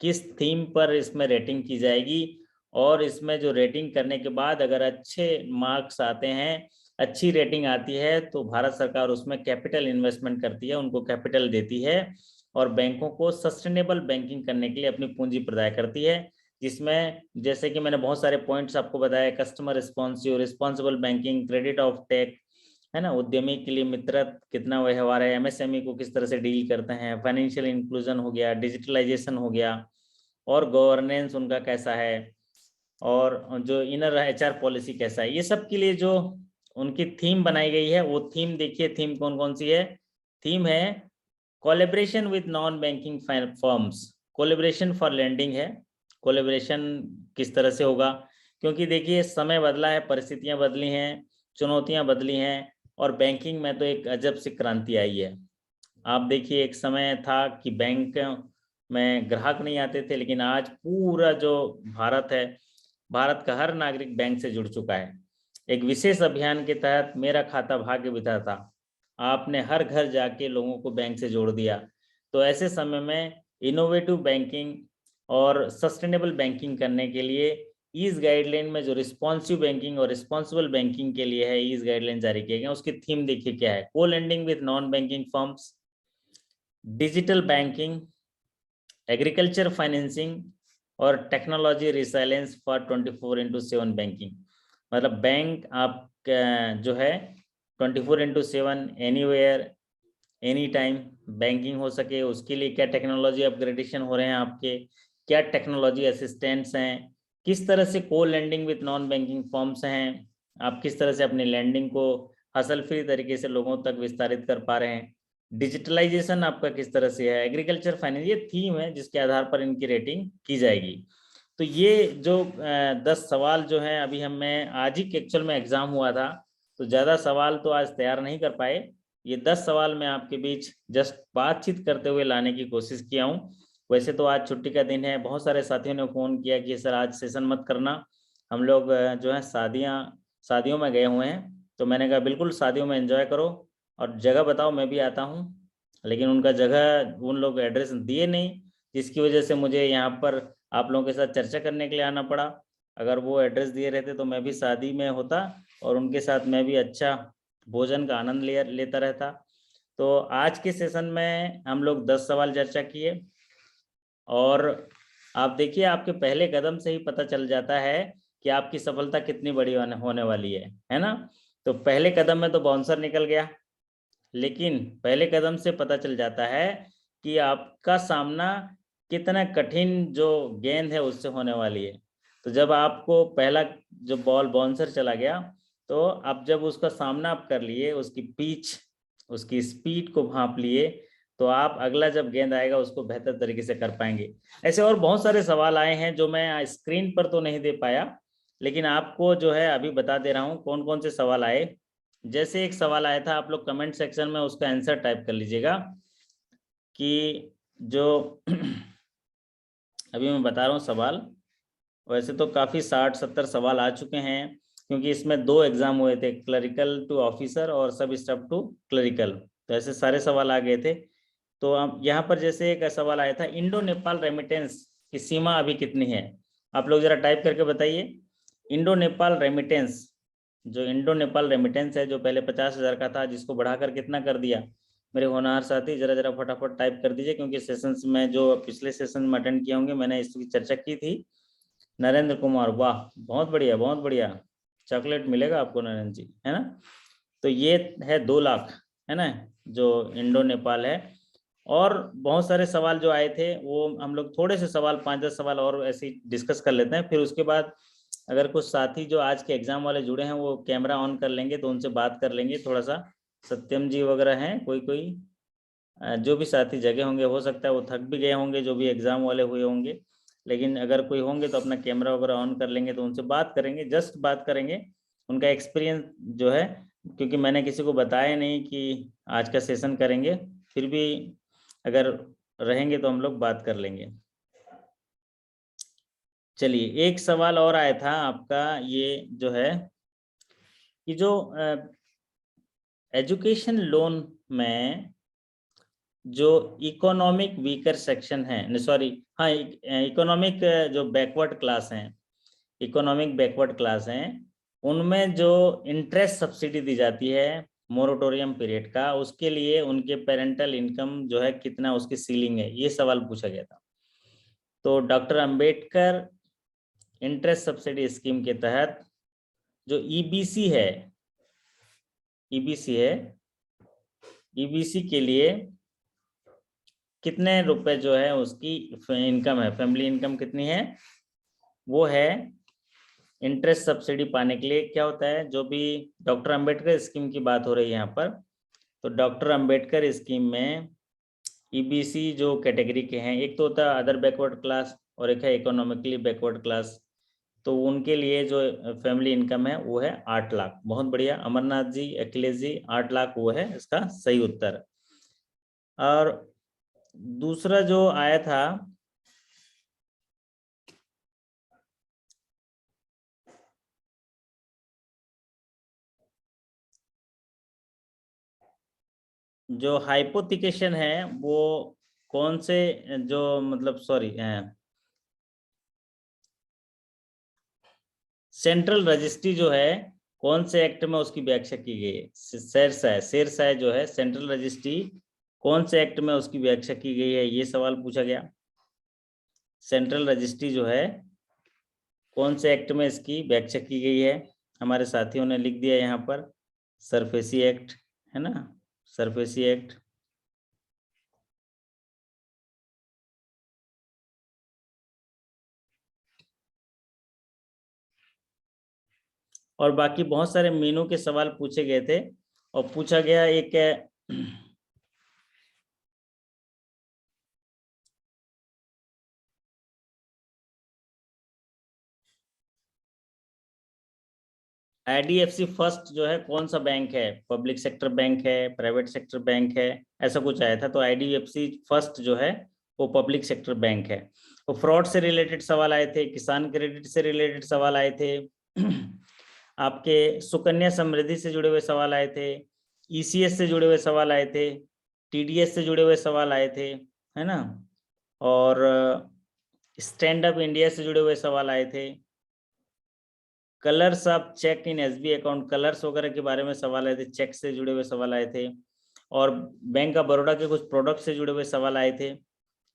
किस थीम पर इसमें रेटिंग की जाएगी, और इसमें जो रेटिंग करने के बाद अगर अच्छे मार्क्स आते हैं, अच्छी रेटिंग आती है, तो भारत सरकार उसमें कैपिटल इन्वेस्टमेंट करती है, उनको कैपिटल देती है, और बैंकों को सस्टेनेबल बैंकिंग करने के लिए अपनी पूंजी प्रदान करती है, जिसमें जैसे कि मैंने बहुत सारे पॉइंट्स आपको बताया, customer responsive, responsible banking, credit offtake, है ना, उद्यमी के लिए मित्र कितना व्यवहार है, एमएसएमई को किस तरह से डील करते हैं, फाइनेंशियल इंक्लूजन हो गया, डिजिटलाइजेशन हो गया, और गवर्नेंस उनका कैसा है, और जो इनर एचआर पॉलिसी कैसा है, ये सब के लिए जो उनकी थीम बनाई गई है, वो थीम देखिए, थीम कौन कौन सी है। थीम है collaboration with non banking firms, collaboration for lending है। कोलैबोरेशन किस तरह से होगा, क्योंकि देखिए समय बदला है, परिस्थितियां बदली हैं, चुनौतियां बदली हैं, और बैंकिंग में तो एक अजब सी क्रांति आई है। आप देखिए, एक समय था कि बैंक में ग्राहक नहीं आते थे, लेकिन आज पूरा जो भारत है, भारत का हर नागरिक बैंक से जुड़ चुका है। एक विशेष अभियान के तहत मेरा खाता भाग्य विधाता, आपने हर घर जाके लोगों को बैंक से जोड़ दिया। तो ऐसे समय में इनोवेटिव बैंकिंग और सस्टेनेबल बैंकिंग करने के लिए ईज गाइडलाइन में जो रिस्पॉन्सिव बैंकिंग और रिस्पॉन्सिबल बैंकिंग के लिए है ईज गाइडलाइन जारी किए गए, उसकी थीम देखिए क्या है। को lending with non banking firms, digital banking, agriculture financing और टेक्नोलॉजी रिसाइलेंस फॉर 24/7 बैंकिंग। मतलब बैंक आप जो है 24/7 एनीवेयर एनी टाइम बैंकिंग हो सके, उसके लिए क्या टेक्नोलॉजी अपग्रेडेशन हो रहे हैं आपके, क्या टेक्नोलॉजी असिस्टेंट्स हैं, किस तरह से को lending with non banking forms हैं, आप किस तरह से अपनी लैंडिंग को हासिल फ्री तरीके से लोगों तक विस्तारित कर पा रहे हैं, डिजिटलाइजेशन आपका किस तरह से है, एग्रीकल्चर फाइनेंस, ये थीम है जिसके आधार पर इनकी रेटिंग की जाएगी। तो ये जो 10 सवाल जो हैं, अभी हमें आज ही एक्चुअल में एग्जाम हुआ था, तो ज़्यादा सवाल तो आज तैयार नहीं कर पाए। ये 10 सवाल मैं आपके बीच जस्ट बातचीत करते हुए लाने की कोशिश किया हूँ। वैसे तो आज छुट्टी का दिन है, बहुत सारे साथियों ने फ़ोन किया कि सर आज सेशन मत करना, हम लोग जो है शादियों में गए हुए हैं। तो मैंने कहा बिल्कुल शादियों में एंजॉय करो और जगह बताओ, मैं भी आता हूँ। लेकिन उनका जगह उन लोग एड्रेस दिए नहीं, जिसकी वजह से मुझे यहाँ पर आप लोगों के साथ चर्चा करने के लिए आना पड़ा। अगर वो एड्रेस दिए रहते तो मैं भी शादी में होता और उनके साथ मैं भी अच्छा भोजन का आनंद लेता रहता। तो आज के सेशन में हम लोग 10 सवाल चर्चा किए और आप देखिए, आपके पहले कदम से ही पता चल जाता है कि आपकी सफलता कितनी बड़ी होने वाली है ना। तो पहले कदम में तो बाउंसर निकल गया, लेकिन पहले कदम से पता चल जाता है कि आपका सामना कितना कठिन जो गेंद है उससे होने वाली है। तो जब आपको पहला जो बॉल बाउंसर चला गया, तो अब जब उसका सामना आप कर लिए, उसकी पिच, उसकी स्पीड को भांप लिए, तो आप अगला जब गेंद आएगा उसको बेहतर तरीके से कर पाएंगे। ऐसे और बहुत सारे सवाल आए हैं जो मैं स्क्रीन पर तो नहीं दे पाया, लेकिन आपको जो है अभी बता दे रहा हूँ कौन कौन से सवाल आए। जैसे एक सवाल आया था, आप लोग कमेंट सेक्शन में उसका आंसर टाइप कर लीजिएगा कि जो अभी मैं बता रहा हूँ सवाल, वैसे तो काफ़ी 60-70 सवाल आ चुके हैं, क्योंकि इसमें 2 एग्जाम हुए थे, क्लरिकल टू ऑफिसर और सब स्टाफ टू क्लरिकल, तो ऐसे सारे सवाल आ गए थे। तो अब यहाँ पर जैसे एक सवाल आया था, इंडो नेपाल रेमिटेंस की सीमा अभी कितनी है? आप लोग जरा टाइप करके बताइए। इंडो नेपाल रेमिटेंस, जो इंडो नेपाल रेमिटेंस है, जो पहले 50,000 का था, जिसको बढ़ाकर कितना कर दिया? मेरे होनहार साथी जरा जरा फटाफट टाइप कर दीजिए, क्योंकि सेशंस में जो पिछले सेशन में अटेंड किए होंगे, मैंने इसकी चर्चा की थी। नरेंद्र कुमार, वाह बहुत बढ़िया बहुत बढ़िया, चॉकलेट मिलेगा आपको नरेंद्र जी, है ना। तो ये है 2 लाख, है ना, जो इंडो नेपाल है। और बहुत सारे सवाल जो आए थे, वो हम लोग थोड़े से सवाल 5-10 सवाल और ऐसे डिस्कस कर लेते हैं, फिर उसके बाद अगर कुछ साथी जो आज के एग्जाम वाले जुड़े हैं वो कैमरा ऑन कर लेंगे तो उनसे बात कर लेंगे थोड़ा सा। सत्यम जी वगैरह हैं, कोई कोई जो भी साथी जगह होंगे, हो सकता है वो थक भी गए होंगे जो भी एग्जाम वाले हुए होंगे, लेकिन अगर कोई होंगे तो अपना कैमरा वगैरह ऑन कर लेंगे, तो उनसे बात करेंगे, जस्ट बात करेंगे, उनका एक्सपीरियंस जो है, क्योंकि मैंने किसी को बताया नहीं कि आज का सेशन करेंगे, फिर भी अगर रहेंगे तो हम लोग बात कर लेंगे। चलिए, एक सवाल और आया था आपका, ये जो है कि जो एजुकेशन लोन में जो इकोनॉमिक वीकर सेक्शन है, सॉरी हाँ, इकोनॉमिक जो बैकवर्ड क्लास हैं, इकोनॉमिक बैकवर्ड क्लास हैं, उनमें जो इंटरेस्ट सब्सिडी दी जाती है मोरेटोरियम पीरियड का, उसके लिए उनके पेरेंटल इनकम जो है कितना उसकी सीलिंग है, ये सवाल पूछा गया था। तो doctor Ambedkar interest subsidy scheme के तहत जो ईबीसी है, ईबीसी के लिए कितने रुपए जो है उसकी इनकम है, फैमिली इनकम कितनी है, वो है इंटरेस्ट सब्सिडी पाने के लिए क्या होता है। जो भी डॉक्टर अंबेडकर स्कीम की बात हो रही है यहाँ पर, तो डॉक्टर अंबेडकर स्कीम में ईबीसी जो कैटेगरी के हैं, एक तो होता है अदर बैकवर्ड क्लास और एक है इकोनॉमिकली बैकवर्ड क्लास। तो उनके लिए जो फैमिली इनकम है वो है 8 लाख। बहुत बढ़िया अमरनाथ जी, अखिलेश जी, 8 लाख वो है इसका सही उत्तर। और दूसरा जो आया था जो हाइपोथिकेशन है वो कौन से जो मतलब सॉरी सेंट्रल रजिस्ट्री जो है कौन से एक्ट में उसकी व्याख्या की गई है? शेरशाह जो है सेंट्रल रजिस्ट्री कौन से एक्ट में उसकी व्याख्या की गई है, ये सवाल पूछा गया। सेंट्रल रजिस्ट्री जो है कौन से एक्ट में इसकी व्याख्या की गई है? हमारे साथियों ने लिख दिया यहाँ पर सरफेसी एक्ट, है ना, सरफेसी एक्ट। और बाकी बहुत सारे मीनू के सवाल पूछे गए थे और पूछा गया एक आईडीएफसी फर्स्ट जो है कौन सा बैंक है? पब्लिक सेक्टर बैंक है, प्राइवेट सेक्टर बैंक है, ऐसा कुछ आया था। तो आईडीएफसी फर्स्ट जो है वो पब्लिक सेक्टर बैंक है। तो फ्रॉड से रिलेटेड सवाल आए थे, किसान क्रेडिट से रिलेटेड सवाल आए थे आपके सुकन्या समृद्धि से जुड़े हुए सवाल आए थे, ईसीएस से जुड़े हुए सवाल आए थे, टीडीएस से जुड़े हुए सवाल आए थे, है ना, और स्टैंड अप इंडिया से जुड़े हुए सवाल आए थे, colours of cheque in SBI account, colours वगैरह के बारे में सवाल आए थे, चेक से जुड़े हुए सवाल आए थे, और बैंक ऑफ बड़ौदा के कुछ प्रोडक्ट से जुड़े हुए सवाल आए थे।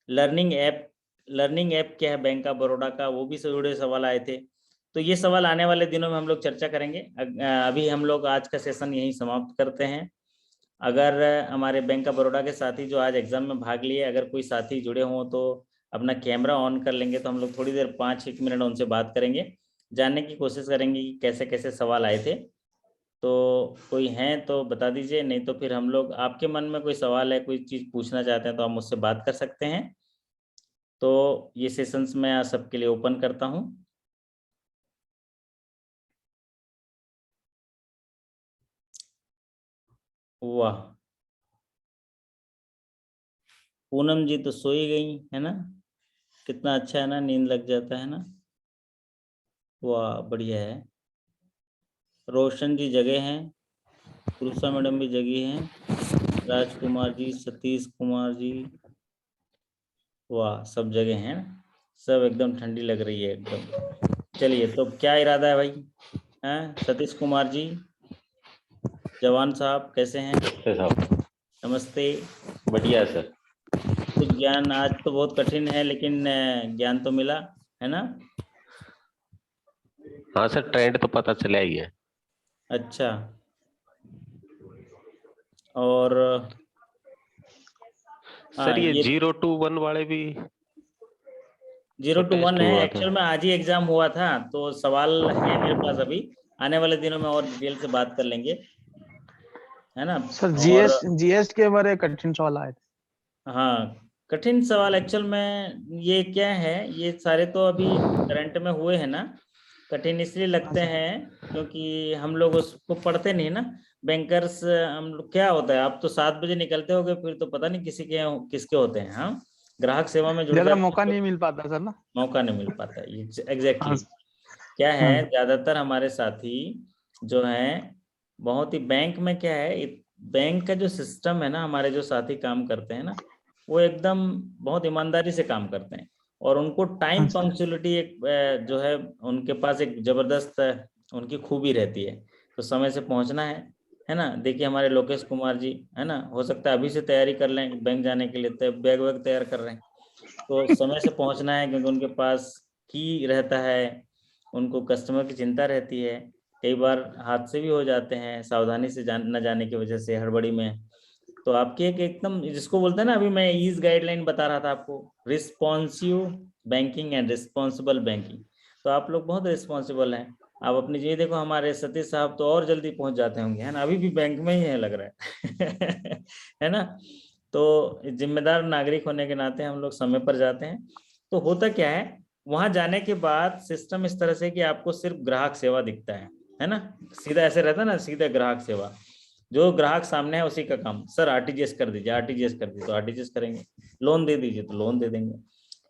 लर्निंग ऐप क्या है बैंक ऑफ बड़ौदा का, वो भी से जुड़े सवाल आए थे। तो ये सवाल आने वाले दिनों में हम लोग चर्चा करेंगे। अभी हम लोग आज का सेशन यहीं समाप्त करते हैं। अगर हमारे बैंक ऑफ बड़ौदा के साथी जो आज एग्जाम में भाग लिए, अगर कोई साथी जुड़े हों तो अपना कैमरा ऑन कर लेंगे, तो हम लोग थोड़ी देर 5-1 मिनट उनसे बात करेंगे, जानने की कोशिश करेंगे कि कैसे कैसे सवाल आए थे। तो कोई हैं तो बता दीजिए, नहीं तो फिर हम लोग, आपके मन में कोई सवाल है, कोई चीज़ पूछना चाहते हैं तो आप मुझसे बात कर सकते हैं। तो ये सेशंस मैं आप सबके लिए ओपन करता हूँ। वाह, पूनम जी तो सोई गई है ना, कितना अच्छा है ना, नींद लग जाता है ना। वाह बढ़िया है। रोशन जी जगह हैं, पुरुषा मैडम भी जगी हैं, राजकुमार जी, सतीश कुमार जी, वाह सब जगह हैं, सब एकदम ठंडी लग रही है एकदम। चलिए, तो क्या इरादा है भाई? हैं सतीश कुमार जी, जवान साहब कैसे हैं? साहब नमस्ते। बढ़िया है सर। कुछ ज्ञान, आज तो बहुत कठिन है लेकिन ज्ञान तो मिला है ना? हाँ सर, ट्रेंड तो पता चला ही है। अच्छा, और हाँ सर ये ये 0 to 1 वाले भी 0 to 1 टेस्ट है। हुआ था। एक्चुअल में आज ही एग्जाम हुआ था, तो सवाल है मेरे पास अभी, आने वाले दिनों में और डिटेल से बात कर लेंगे, है ना। सर और जीएस के बारे कठिन सवाल आए थे। हाँ, कठिन सवाल एक्चुअल में ये क्या है, ये सारे तो अभी करंट में हुए हैं ना। कठिन इसलिए लगते अच्छा। हैं क्योंकि हम लोग उसको पढ़ते नहीं ना। बैंकर्स हम लोग, क्या होता है, आप तो 7 बजे निकलते होगे, फिर तो पता नहीं किसके होते हैं। हाँ, ग्राहक सेवा में जुड़ ज्यादा जाते हैं मौका तो नहीं मिल पाता सर ना। मौका नहीं मिल पाता है। ये एग्जैक्टली क्या है, हाँ। ज्यादातर हमारे साथी जो हैं, बहुत ही बैंक में क्या है, बैंक का जो सिस्टम है ना, हमारे जो साथी काम करते हैं ना, वो एकदम बहुत ईमानदारी से काम करते हैं, और उनको टाइम अच्छा। पंक्चुअलिटी एक जो है, उनके पास एक जबरदस्त उनकी खूबी रहती है। तो समय से पहुंचना है ना। देखिए हमारे लोकेश कुमार जी, है ना, हो सकता है अभी से तैयारी कर लें बैंक जाने के लिए, बैग वैग तैयार कर रहे हैं। तो समय से पहुंचना है क्योंकि उनके पास की रहता है, उनको कस्टमर की चिंता रहती है। कई बार हादसे भी हो जाते हैं सावधानी से न जाने की वजह से, हड़बड़ी में। तो आपकी एक एकदम जिसको बोलते हैं ना, अभी मैं ईज गाइडलाइन बता रहा था आपको, responsive banking and responsible banking. तो आप लोग बहुत रिस्पॉन्सिबल हैं। आप अपनी ये देखो, हमारे सतीश साहब तो और जल्दी पहुंच जाते होंगे, है ना, अभी भी बैंक में ही है लग रहा है है ना। तो जिम्मेदार नागरिक होने के नाते हम लोग समय पर जाते हैं। तो होता क्या है, वहां जाने के बाद सिस्टम इस तरह से कि आपको सिर्फ ग्राहक सेवा दिखता है ना, सीधा ऐसे रहता है ना, सीधा ग्राहक सेवा, जो ग्राहक सामने है उसी का काम। सर आरटीजीएस कर दीजिए, आरटीजीएस कर दीजिए तो आरटीजीएस करेंगे, लोन दे दीजिए तो लोन दे देंगे।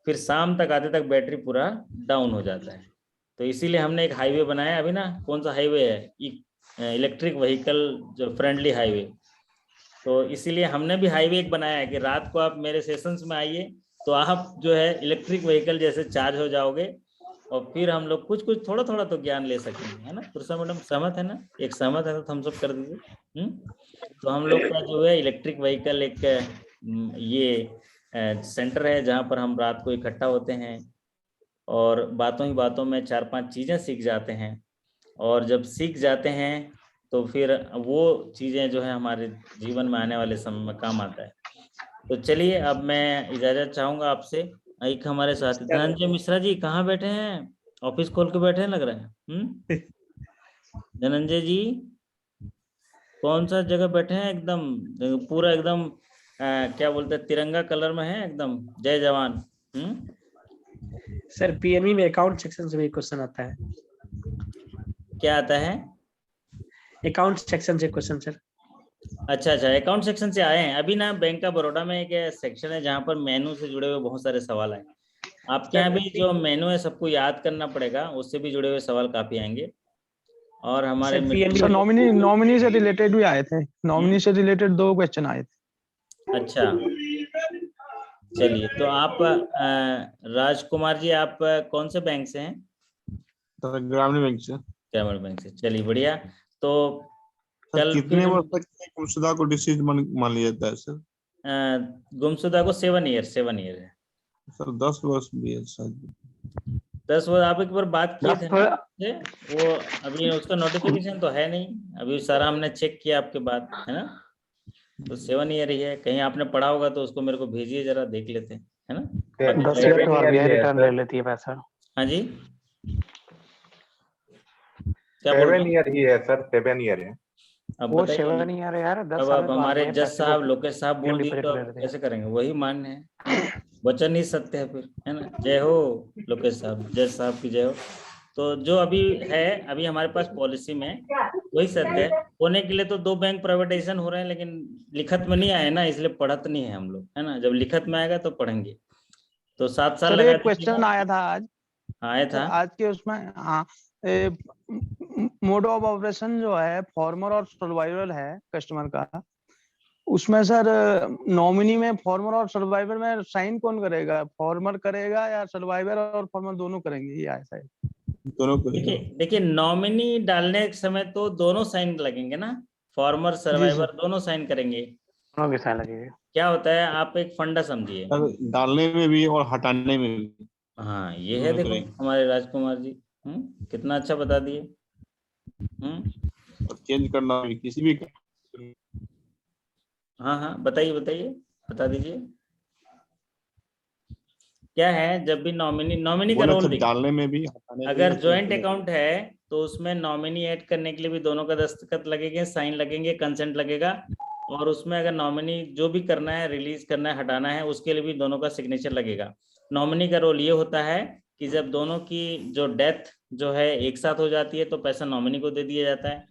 फिर शाम तक आते तक बैटरी पूरा डाउन हो जाता है। तो इसीलिए हमने एक हाईवे बनाया अभी ना, कौन सा हाईवे है, इलेक्ट्रिक व्हीकल जो फ्रेंडली हाईवे। तो इसीलिए हमने भी हाईवे एक बनाया है कि रात को आप मेरे सेशंस में आइए तो आप जो है इलेक्ट्रिक व्हीकल जैसे चार्ज हो जाओगे, और फिर हम लोग कुछ कुछ थोड़ा थोड़ा तो ज्ञान ले सकेंगे, है ना। तुलसा मैडम सहमत है ना? एक सहमत है तो थम्स अप कर दीजिए। तो हम लोग का जो है इलेक्ट्रिक व्हीकल एक ये सेंटर है जहाँ पर हम रात को इकट्ठा होते हैं और बातों ही बातों में 4-5 चीज़ें सीख जाते हैं। और जब सीख जाते हैं तो फिर वो चीज़ें जो है हमारे जीवन में आने वाले समय में काम आता है। तो चलिए अब मैं इजाज़त चाहूँगा आपसे। एक हमारे साथी धनंजय मिश्रा जी कहाँ बैठे हैं? ऑफिस खोल के बैठे हैं लग रहा है। धनंजय जी कौन सा जगह बैठे हैं? एकदम पूरा एकदम क्या बोलते हैं, तिरंगा कलर में है एकदम, जय जवान। सर पीएमई में अकाउंट सेक्शन से भी क्वेश्चन आता है। क्या आता है? अकाउंट सेक्शन से क्वेश्चन सर। अच्छा, अकाउंट सेक्शन से आए हैं। अभी ना बैंक ऑफ बड़ौदा में एक सेक्शन है जहाँ पर मेनू से जुड़े हुए बहुत सारे सवाल आए। आपके यहाँ भी जो मेनू है सबको याद करना पड़ेगा, उससे भी जुड़े हुए सवाल काफी आएंगे। और हमारे सर नॉमिनी से रिलेटेड भी आए थे, नॉमिनी से रिलेटेड 2 क्वेश्चन आए थे। अच्छा चलिए, तो आप राजकुमार जी आप कौन से बैंक से हैं? ग्रामीण बैंक से। ग्रामीण बैंक से, चलिए बढ़िया। तो कल कितने वर्ष तक गुमशुदा को डिसीज मान लिया जाता है सर? गुमशुदा को 7 ईयर है सर। 10 वर्ष भी है शायद। 10 वर्ष। आप एक बार बात किए थे ना, वो अभी उसका नोटिफिकेशन तो है नहीं, अभी सारा हमने चेक किया आपके बाद, है ना। तो 7 ईयर ही है। कहीं आपने पढ़ा होगा तो उसको मेरे को भेजिए, जरा देख लेते हैं, है ना। 10 ईयर तो आरबीआई रिटर्न ले लेती है पैसा। हाँ जी, क्या 7 ईयर ही है सर, 7 ईयर है। अब वो बताइए। 7 ईयर है यार। 10 अब साल आप हमारे जज साहब लोकेश साहब बोल दिए तो डिपॉजिट कैसे करेंगे? वही मान्य है, वचन ही सत्य है फिर, है ना। जय हो लोकेश साहब, जज साहब की जय हो। तो जो अभी है, अभी हमारे पास पॉलिसी में वही सत्य है। होने के लिए तो 2 बैंक प्राइवेटाइजेशन हो रहे हैं, लेकिन लिखत में नहीं आए ना, इसलिए पढ़त नहीं है हम लोग, है ना। जब लिखत में आएगा तो पढ़ेंगे। तो 7 साल लगा। क्वेश्चन आया था आज, आया था आज के उसमें। हाँ, मोड ऑफ ऑपरेशन जो है फॉर्मर और सर्वाइवर है कस्टमर का, उसमें सर नॉमिनी में फॉर्मर और सर्वाइवर में साइन कौन करेगा? फॉर्मर करेगा या सर्वाइवर और फॉर्मर दोनों करेंगे? ये ऐसा है दोनों। देखिए नॉमिनी डालने के समय तो दोनों साइन लगेंगे ना, फॉर्मर सर्वाइवर दोनों साइन करेंगे। दोनों के साइन लगेंगे। क्या होता है, आप एक फंडा समझिए, डालने में भी और हटाने में भी। हाँ ये है, देखो हमारे राजकुमार जी कितना अच्छा बता दिए। और चेंज करना भी किसी भी। हाँ बताइए बता दीजिए क्या है। जब भी नॉमिनी का रोल डालने में भी, अगर ज्वाइंट अकाउंट है तो उसमें नॉमिनी ऐड करने के लिए भी दोनों का दस्तखत लगेंगे, साइन लगेंगे, कंसेंट लगेगा। और उसमें अगर नॉमिनी जो भी करना है, रिलीज करना है, हटाना है, उसके लिए भी दोनों का सिग्नेचर लगेगा। नॉमिनी का रोल ये होता है कि जब दोनों की जो डेथ जो है एक साथ हो जाती है तो पैसा नॉमिनी को दे दिया जाता है।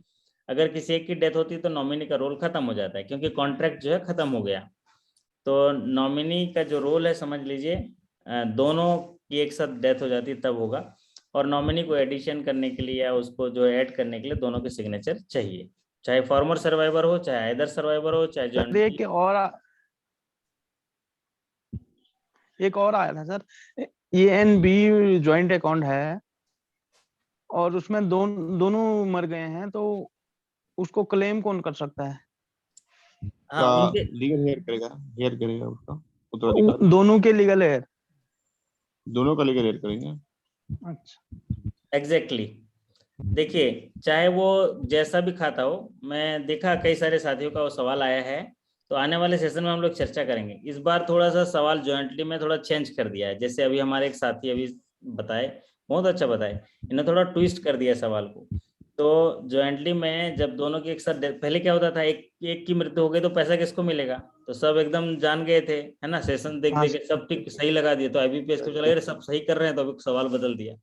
अगर किसी एक की डेथ होती है तो नॉमिनी का रोल खत्म हो जाता है, क्योंकि कॉन्ट्रैक्ट जो है खत्म हो गया। तो नॉमिनी का जो रोल है समझ लीजिए, दोनों की एक साथ डेथ हो जाती है तब होगा। और नॉमिनी को एडिशन करने के लिए या उसको जो ऐड करने के लिए दोनों के सिग्नेचर चाहिए, चाहे फॉर्मर सर्वाइवर हो, चाहे अदर सर्वाइवर हो, चाहे जॉइंट। एक और आया था सर, ANB ज्वाइंट अकाउंट है और उसमें दोनों मर गए हैं, तो उसको क्लेम कौन कर सकता है? हाँ, लीगल हेयर करेगा उसका दोनों के लीगल हेयर, दोनों का लीगल हेयर करेंगे। अच्छा, एग्जैक्टली। देखिए चाहे वो जैसा भी खाता हो, मैं देखा कई सारे साथियों का वो सवाल आया है, तो आने वाले सेशन में हम लोग चर्चा करेंगे। इस बार थोड़ा सा सवाल ज्वाइंटली में थोड़ा चेंज कर दिया है। जैसे अभी हमारे एक साथी अभी बताए, बहुत अच्छा बताए, इन्होंने थोड़ा ट्विस्ट कर दिया सवाल को तो ज्वाइंटली में जब दोनों की एक साथ पहले क्या होता था, एक की मृत्यु हो गई तो पैसा किसको मिलेगा, तो सब एकदम जान गए थे, है ना, सेशन देख हाँ देख के सब ठीक सही लगा दिए, तो आईबीपीएस को चला गया सब सही कर रहे हैं, तो अभी सवाल बदल दिया।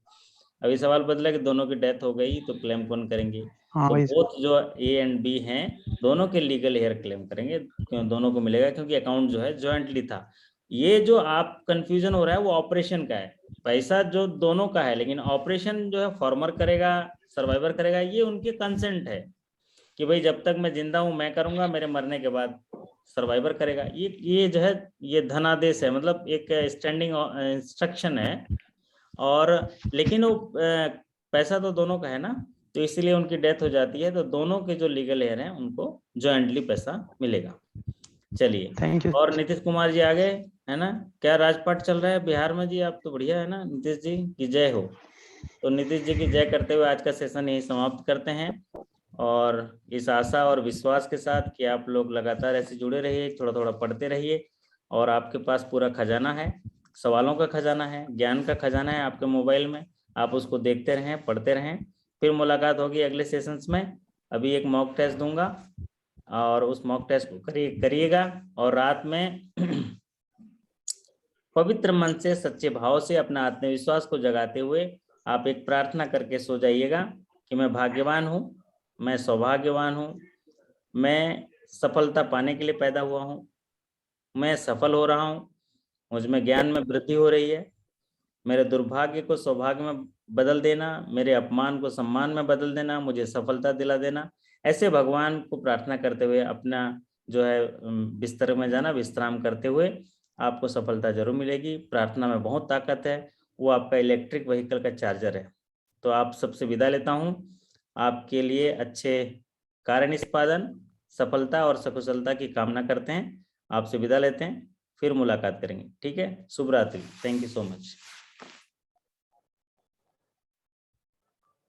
अभी सवाल बदला कि दोनों की डेथ हो गई तो क्लेम कौन करेंगे, हाँ तो भाई बोथ जो ए एंड बी हैं दोनों के लीगल हेयर क्लेम करेंगे, दोनों को मिलेगा, क्योंकि अकाउंट जो है ज्वाइंटली था। ये जो आप कंफ्यूजन हो रहा है वो ऑपरेशन का है, पैसा जो दोनों का है, लेकिन ऑपरेशन जो है फॉर्मर करेगा, सर्वाइवर करेगा, ये उनके कंसेंट है कि भाई जब तक मैं जिंदा हूं मैं करूंगा, मेरे मरने के बाद सर्वाइवर करेगा। ये जो है ये धनादेश है, मतलब एक स्टैंडिंग इंस्ट्रक्शन है। और लेकिन वो पैसा तो दोनों का है ना, तो इसीलिए उनकी डेथ हो जाती है तो दोनों के जो लीगल हेयर हैं उनको ज्वाइंटली पैसा मिलेगा। चलिए, थैंक यू। और नीतीश कुमार जी आ गए, है ना, क्या राजपाट चल रहा है बिहार में जी, आप तो बढ़िया है ना, नीतीश जी की जय हो। तो नीतीश जी की जय करते हुए आज का सेशन यही समाप्त करते हैं, और इस आशा और विश्वास के साथ कि आप लोग लगातार ऐसे जुड़े रहिए, थोड़ा थोड़ा पढ़ते रहिए, और आपके पास पूरा खजाना है, सवालों का खजाना है, ज्ञान का खजाना है आपके मोबाइल में, आप उसको देखते रहें, पढ़ते रहें। फिर मुलाकात होगी अगले सेशंस में। अभी एक मॉक टेस्ट दूंगा और उस मॉक टेस्ट को करिएगा, और रात में पवित्र मन से सच्चे भाव से अपना आत्मविश्वास को जगाते हुए आप एक प्रार्थना करके सो जाइएगा कि मैं भाग्यवान हूँ, मैं सौभाग्यवान हूँ, मैं सफलता पाने के लिए पैदा हुआ हूँ, मैं सफल हो रहा हूँ, मुझ में ज्ञान में वृद्धि हो रही है, मेरे दुर्भाग्य को सौभाग्य में बदल देना, मेरे अपमान को सम्मान में बदल देना, मुझे सफलता दिला देना। ऐसे भगवान को प्रार्थना करते हुए अपना जो है बिस्तर में जाना, विश्राम करते हुए आपको सफलता जरूर मिलेगी। प्रार्थना में बहुत ताकत है, वो आपका इलेक्ट्रिक व्हीकल का चार्जर है। तो आप सबसे विदा लेता हूँ, आपके लिए अच्छे कार्य निष्पादन, सफलता और सकुशलता की कामना करते हैं। आपसे विदा लेते हैं, फिर मुलाकात करेंगे, ठीक है। शुभ रात्रि, थैंक यू सो मच।